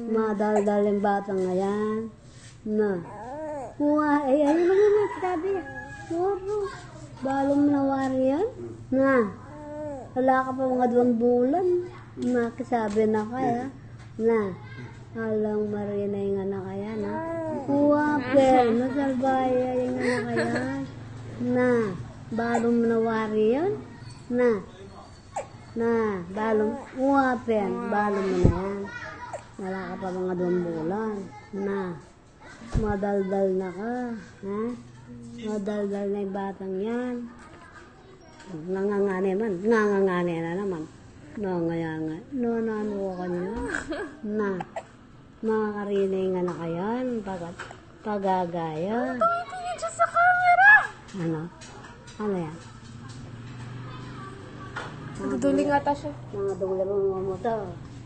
Madaldal yung batang ngayon. Na. Ayun lang naman, sabi. Puro. Balong nawari yan. Na. Wala ka pa mga 2 bulan. Nakisabi na kaya. Na. Alang marina yung anak kaya na. Pe. Nasalbaya yung anak kaya. Na. Balong nawari yan. Na. Balong. Pe. Balong mo na yan. Wala ka pa mga 2 bulan. Na. Madaldal na ka. Ha? Madaldal na yung batang yan. Nangangane man. Nangangane na naman. Nangayangay. Nanano ka niya. Na. Makakarinig na kayan. Pagagaya. Tingin siya sa camera. Ano? Ano yan? Naduduling ata siya. Mga dularo mo to.